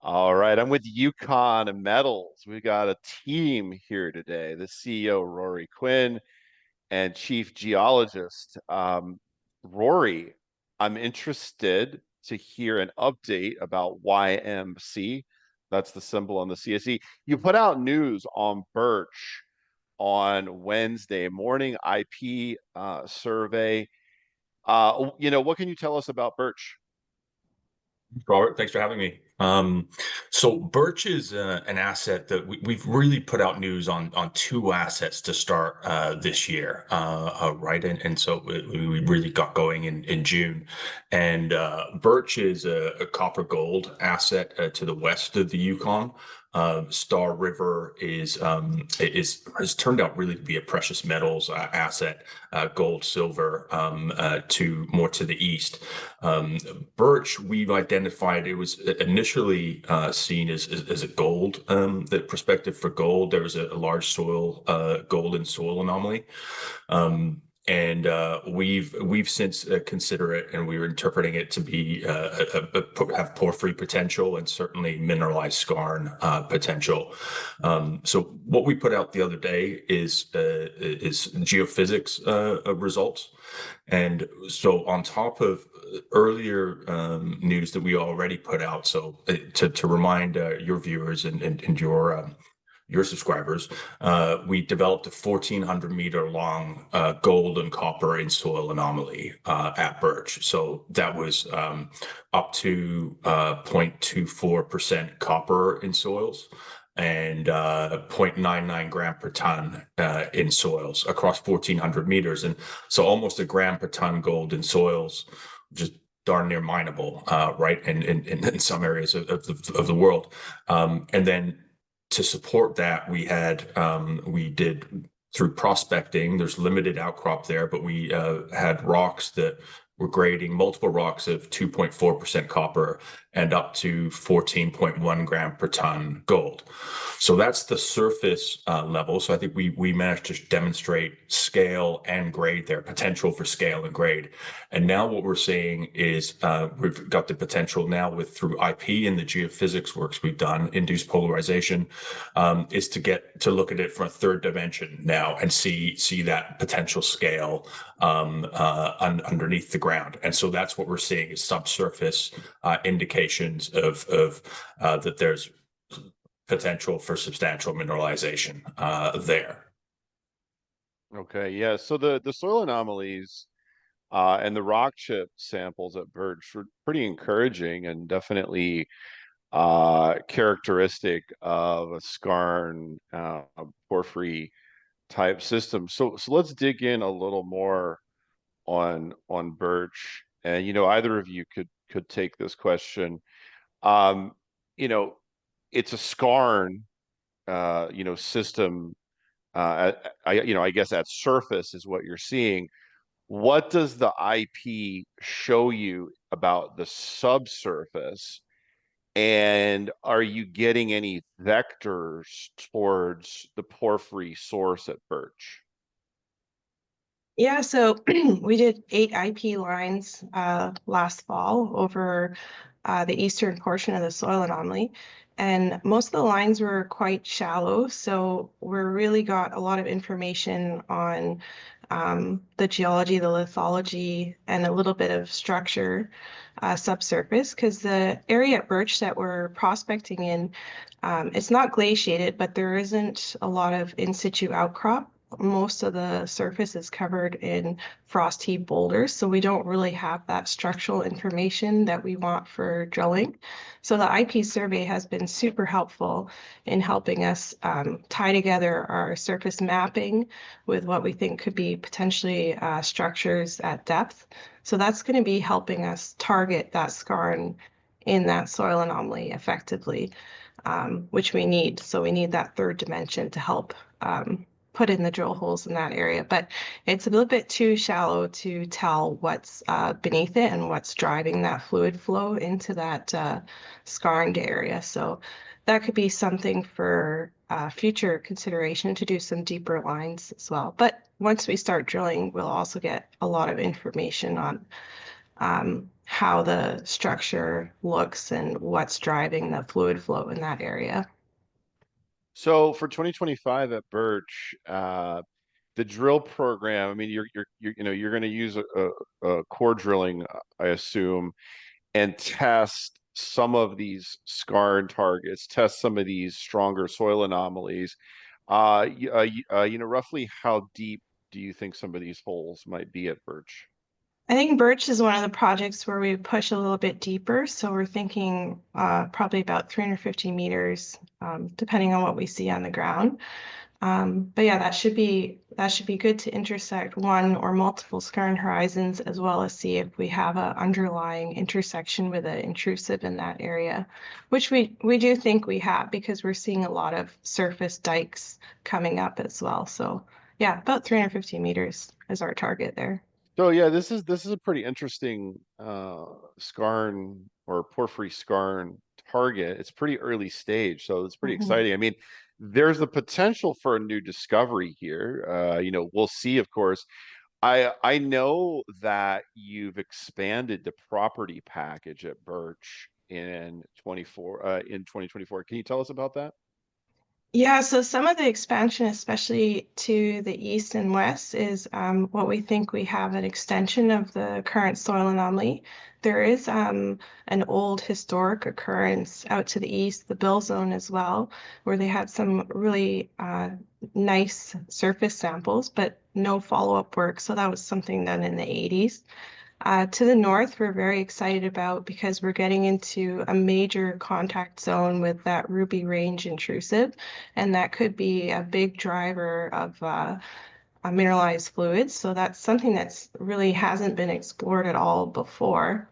All right, I'm with Yukon Metals. We got a team here today. The CEO, Rory Quinn, and Chief Geologist, Rory. I'm interested to hear an update about YMC. That's the symbol on the CSE. You put out news on Birch on Wednesday morning, IP survey. What can you tell us about Birch? Robert, thanks for having me. So Birch is an asset that we've really put out news on two assets to start this year, right? And so we really got going in June. And Birch is a copper gold asset to the west of the Yukon. Star River has turned out really to be a precious metals asset, gold, silver, to more to the east. Birch, we've identified it was initially seen as a gold, the perspective for gold. There was a large gold and soil anomaly. And we've since considered it, and we were interpreting it to be have porphyry potential and certainly mineralized skarn potential. So what we put out the other day is geophysics results, and so on top of earlier news that we already put out. So to remind your viewers and your subscribers, we developed a 1,400-meter long gold and copper in soil anomaly at Birch. So that was up to 0.24% copper in soils and 0.99 gram per ton in soils across 1,400 meters. And so almost a gram per ton gold in soils, just darn near mineable, right? And in some areas of the world. And then to support that, we did through prospecting. There's limited outcrop there, but we had rocks that were grading multiple rocks of 2.4% copper and up to 14.1 gram per ton gold. So that's the surface level. So I think we managed to demonstrate scale and grade there, potential for scale and grade. And now what we're seeing is we've got the potential now through IP and the geophysics works we've done, induced polarization, is to look at it from a third dimension now and see that potential scale underneath the ground. And so that's what we're seeing is subsurface indications of that there's potential for substantial mineralization there. Okay, yeah. So the soil anomalies and the rock chip samples at Birch were pretty encouraging and definitely characteristic of a skarn porphyry type system. So let's dig in a little more on Birch. And either of you could take this question. Um, you know, it's a skarn system. I guess at surface is what you're seeing. What does the IP show you about the subsurface? And are you getting any vectors towards the porphyry source at Birch? Yeah, so we did 8 IP lines last fall over the eastern portion of the soil anomaly. And most of the lines were quite shallow, so we really got a lot of information on the geology, the lithology, and a little bit of structure subsurface, because the area at Birch that we're prospecting in, it's not glaciated, but there isn't a lot of in situ outcrop. Most of the surface is covered in frost heave boulders, so we don't really have that structural information that we want for drilling. So the IP survey has been super helpful in helping us tie together our surface mapping with what we think could be potentially structures at depth. So that's going to be helping us target that skarn in that soil anomaly effectively, which we need. So we need that third dimension to help put in the drill holes in that area, but it's a little bit too shallow to tell what's beneath it and what's driving that fluid flow into that skarned area. So that could be something for future consideration to do some deeper lines as well. But once we start drilling, we'll also get a lot of information on how the structure looks and what's driving the fluid flow in that area. So for 2025 at Birch, the drill program, I mean, you're going to use a core drilling, I assume, and test some of these skarn targets, test some of these stronger soil anomalies. Roughly how deep do you think some of these holes might be at Birch? I think Birch is one of the projects where we push a little bit deeper. So we're thinking probably about 350 meters, depending on what we see on the ground. But yeah, that should be good to intersect one or multiple skarn horizons, as well as see if we have an underlying intersection with an intrusive in that area, which we do think we have because we're seeing a lot of surface dikes coming up as well. So yeah, about 350 meters is our target there. So yeah, this is a pretty interesting skarn or porphyry skarn target. It's pretty early stage, so it's pretty Mhm. exciting. I mean, there's the potential for a new discovery here. We'll see, of course. I know that you've expanded the property package at Birch in 2024. Can you tell us about that? Yeah, so some of the expansion, especially to the east and west, is what we think we have an extension of the current soil anomaly. There is an old historic occurrence out to the east, the Bill Zone as well, where they had some really nice surface samples, but no follow-up work. So that was something done in the 80s. To the north, we're very excited about because we're getting into a major contact zone with that Ruby Range intrusive, and that could be a big driver of mineralized fluids. So that's something that's really hasn't been explored at all before.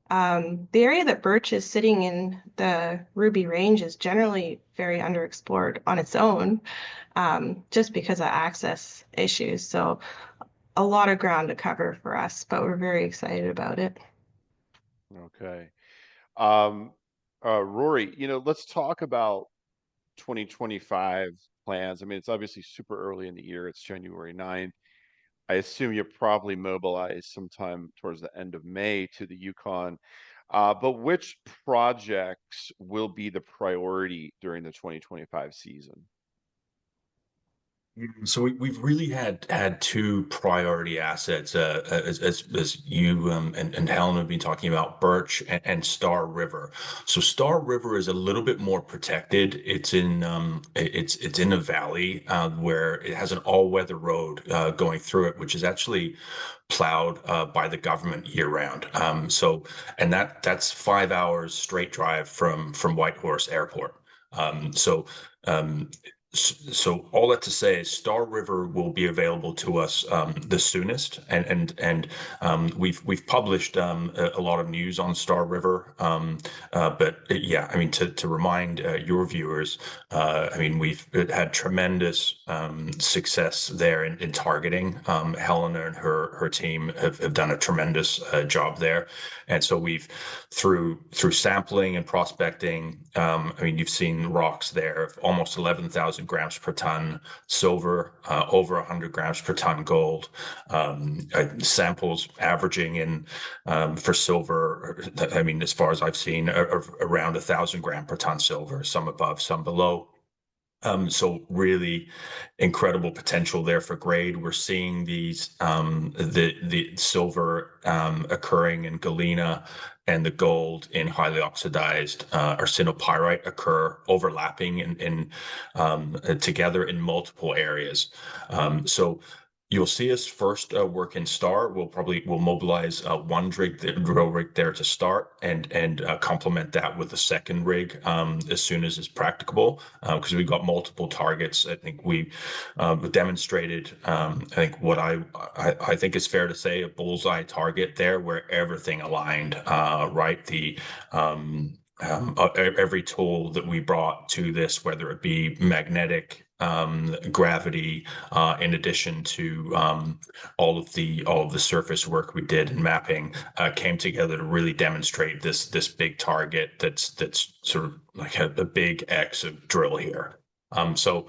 The area that Birch is sitting in, the Ruby Range, is generally very underexplored on its own, just because of access issues. So a lot of ground to cover for us, but we're very excited about it. Okay. Um, Rory, let's talk about 2025 plans. I mean, it's obviously super early in the year. It's January 9th. I assume you're probably mobilized sometime towards the end of May to the Yukon. But which projects will be the priority during the 2025 season? So we've really had two priority assets, as you and Helen have been talking about, Birch and Star River. So Star River is a little bit more protected. It's in a valley where it has an all-weather road going through it, which is actually plowed by the government year round. And that's 5 hours straight drive from Whitehorse Airport. So um, so all that to say is Star River will be available to us the soonest, and we've published a lot of news on Star River. But yeah, I mean to remind your viewers, I mean we've had tremendous success there in targeting. Helena and her team have done a tremendous job there, and so we've through sampling and prospecting. I mean, you've seen rocks there of almost 11,000 grams per ton silver, over 100 grams per ton gold. Samples averaging in for silver. I mean, as far as I've seen, around 1,000 gram per ton silver. Some above, some below. So really incredible potential there for grade. We're seeing these the silver occurring in galena and the gold in highly oxidized arsenopyrite occur overlapping in together in multiple areas. So you'll see us first work in Star. We'll mobilize one drill rig there to start, and complement that with a second rig as soon as it's practicable, because we've got multiple targets. I think we demonstrated. I think what I think is fair to say, a bullseye target there where everything aligned. Right, every tool that we brought to this, whether it be magnetic, gravity, in addition to all of the surface work we did in mapping, came together to really demonstrate this big target that's sort of like a big X of drill here. So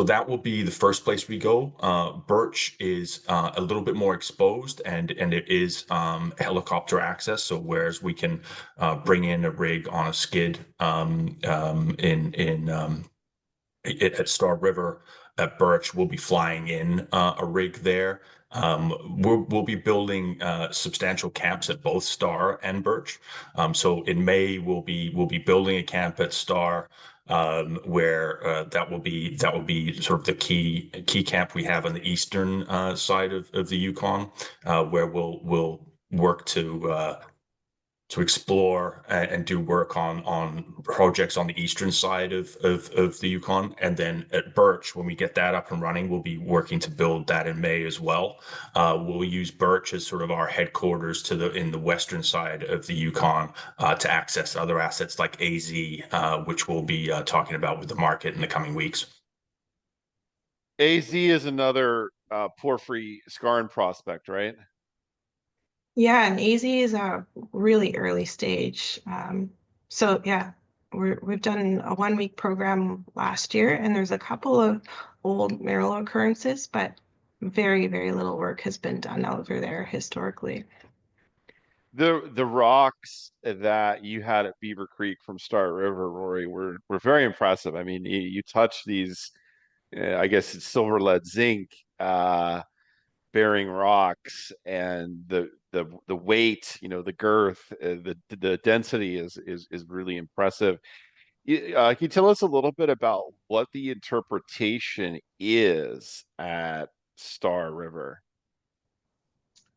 that will be the first place we go. Birch is a little bit more exposed, and it is helicopter access. So whereas we can bring in a rig on a skid at Star River, at Birch, we'll be flying in a rig there. We'll be building substantial camps at both Star and Birch. So in May we'll be building a camp at Star, where that will be sort of the key camp we have on the eastern side of the Yukon, where we'll work to explore and do work on projects on the eastern side of the Yukon. And then at Birch, when we get that up and running, we'll be working to build that in May as well. We'll use Birch as sort of our headquarters in the western side of the Yukon, to access other assets like AZ, which we'll be talking about with the market in the coming weeks. AZ is another porphyry skarn prospect, right? Yeah, and AZ is a really early stage. So yeah, we've done a 1 week program last year, and there's a couple of old mineral occurrences, but very, very little work has been done over there historically. The rocks that you had at Beaver Creek from Star River, Rory, were very impressive. I mean, you touch these, I guess it's silver, lead, zinc bearing rocks, and the weight, the girth, the density is really impressive. Can you tell us a little bit about what the interpretation is at Star River?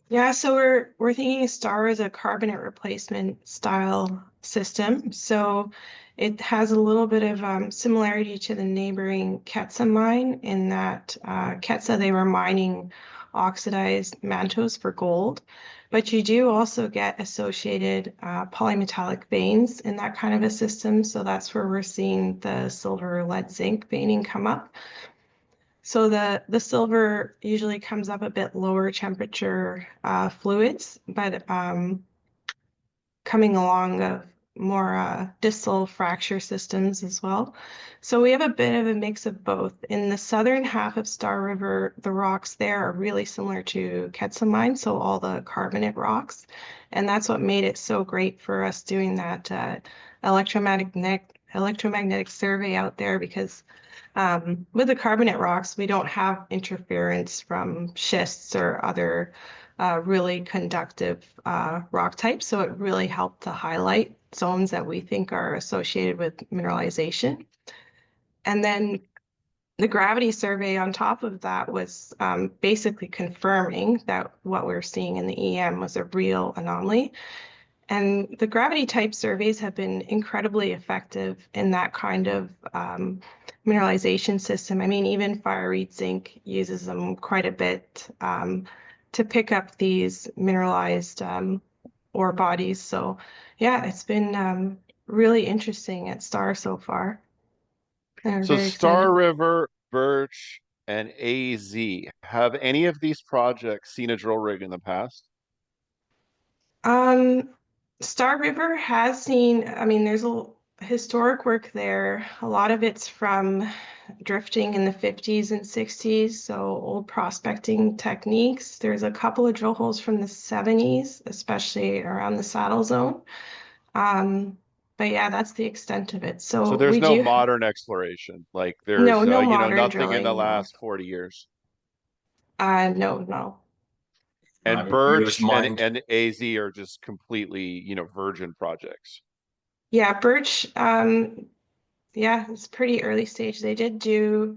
Yeah, so we're thinking Star is a carbonate replacement style system. So it has a little bit of similarity to the neighboring Quetzal mine in that Quetzal, they were mining oxidized mantos for gold, but you do also get associated polymetallic veins in that kind of a system. So that's where we're seeing the silver, lead, zinc veining come up. So the silver usually comes up a bit lower temperature fluids, but coming along of more distal fracture systems as well. So we have a bit of a mix of both. In the southern half of Star River, the rocks there are really similar to Quetzal mine, so all the carbonate rocks. And that's what made it so great for us doing that electromagnetic survey out there, because with the carbonate rocks, we don't have interference from schists or other really conductive rock types. So it really helped to highlight zones that we think are associated with mineralization. And then the gravity survey on top of that was basically confirming that what we're seeing in the EM was a real anomaly. And the gravity type surveys have been incredibly effective in that kind of mineralization system. I mean, even fiery zinc uses them quite a bit to pick up these mineralized ore bodies. So yeah, it's been really interesting at Star so far. And we're So very excited. Star River, Birch, and AZ, have any of these projects seen a drill rig in the past? Um, Star River has seen, I mean, there's a historic work there. A lot of it's from drifting in the 50s and 60s, so old prospecting techniques. There's a couple of drill holes from the 70s, especially around the saddle zone. But yeah, that's the extent of it. So So there's we no do, modern exploration, like no, there's no modern nothing in the drilling, no. last 40 years. No, no. And It was Birch mined. and AZ are just completely, virgin projects. Yeah, Birch, yeah, it's pretty early stage. They did do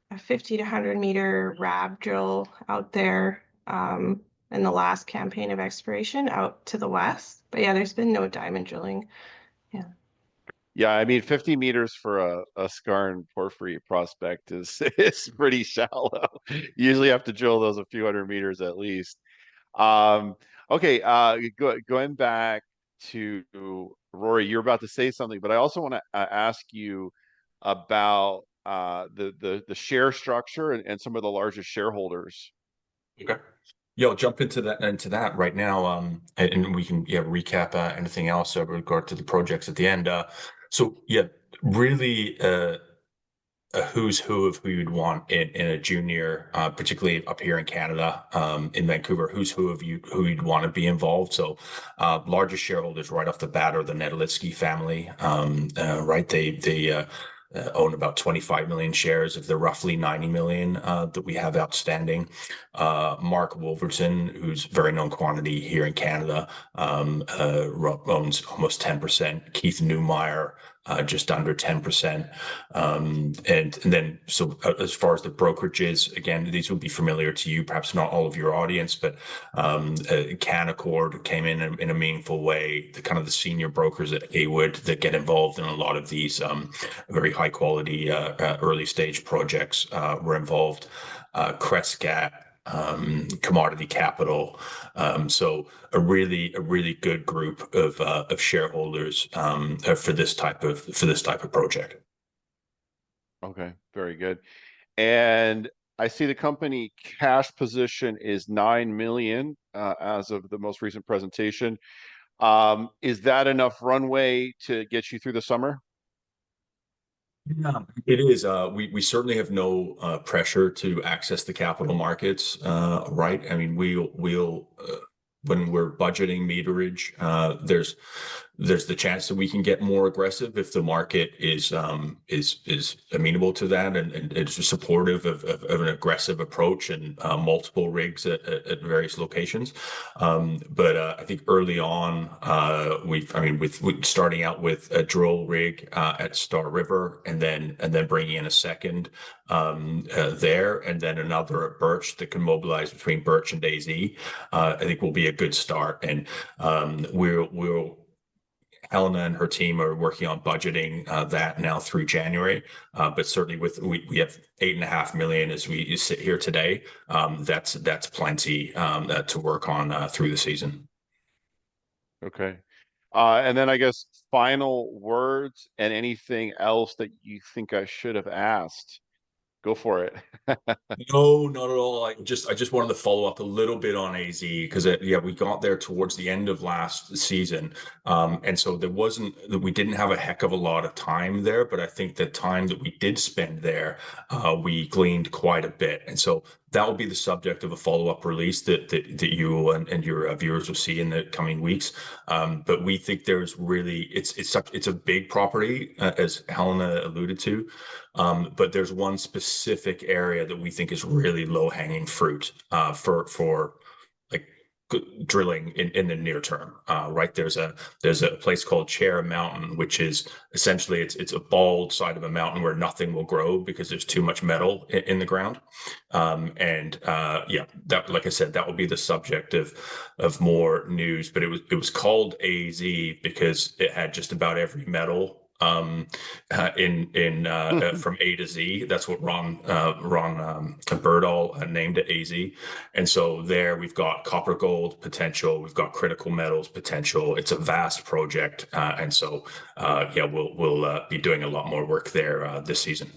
a 50 to 100 meter RAB drill out there in the last campaign of exploration out to the west. But yeah, there's been no diamond drilling. Yeah. Yeah, I mean, 50 meters for a skarn porphyry prospect is is pretty shallow. You usually have to drill those a few hundred meters at least. Um, okay, going back to Rory, you're about to say something, but I also want to ask you about the share structure and some of the largest shareholders. Okay. Yeah, I'll jump into that right now. And we can recap anything else with regard to the projects at the end. So yeah, really who's who of who you'd want in a junior, particularly up here in Canada, in Vancouver, who's who of you who you'd want to be involved. So, largest shareholders right off the bat are the Nedlitsky family, right? They own about 25 million shares of the roughly 90 million that we have outstanding. Mark Wolverton, who's a very known quantity here in Canada, owns almost 10%. Keith Newmeyer, just under 10%. And then, so as far as the brokerages, again, these would be familiar to you, perhaps not all of your audience, but Canaccord came in a meaningful way. The kind of the senior brokers at Haywood that get involved in a lot of these very high quality early stage projects were involved. Crescat, Commodity Capital. So a really good group of shareholders for this type of project. Okay, very good. And I see the company cash position is 9 million as of the most recent presentation. Is that enough runway to get you through the summer? Yeah, it is. We certainly have no pressure to access the capital markets, right? I mean, we'll when we're budgeting meterage, there's the chance that we can get more aggressive if the market is amenable to that and it's supportive of an aggressive approach and multiple rigs at various locations. But I think early on, with starting out with a drill rig at Star River and then bringing in a second there and then another at Birch that can mobilize between Birch and AZ, I think will be a good start. And we'll Helena and her team are working on budgeting that now through January. But certainly we have 8.5 million as we sit here today. That's plenty to work on through the season. Okay. And then I guess final words and anything else that you think I should have asked. Go for it. No, not at all. I just wanted to follow up a little bit on AZ because yeah, we got there towards the end of last season, and so we didn't have a heck of a lot of time there. But I think the time that we did spend there, we gleaned quite a bit, and so that will be the subject of a follow-up release that you and your viewers will see in the coming weeks. But we think there's really it's a big property as Helena alluded to. But there's one specific area that we think is really low-hanging fruit for like drilling in the near term. Right, there's a place called Chair Mountain, which is essentially it's a bald side of a mountain where nothing will grow because there's too much metal in the ground. Yeah, that, like I said, that will be the subject of more news. But it was called AZ because it had just about every metal from A to Z. That's what Ron Birdall named it, AZ. And so there we've got copper gold potential, we've got critical metals potential. It's a vast project, and so yeah, we'll be doing a lot more work there this season.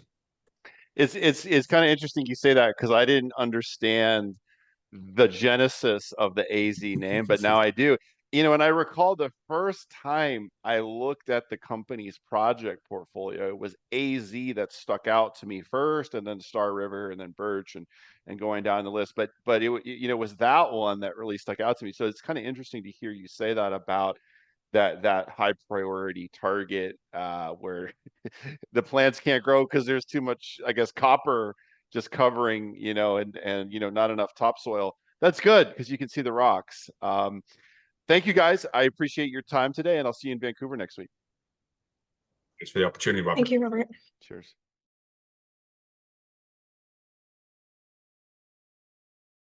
It's kind of interesting you say that because I didn't understand the genesis of the AZ name, but now I do. And I recall the first time I looked at the company's project portfolio, it was AZ that stuck out to me first, and then Star River, and then Birch, and going down the list. But it was that one that really stuck out to me. So it's kind of interesting to hear you say that about that high priority target where the plants can't grow because there's too much, I guess, copper just covering, and not enough topsoil. That's good because you can see the rocks. Thank you guys. I appreciate your time today, and I'll see you in Vancouver next week. Thanks for the opportunity, Robert. Thank you, Robert. Cheers.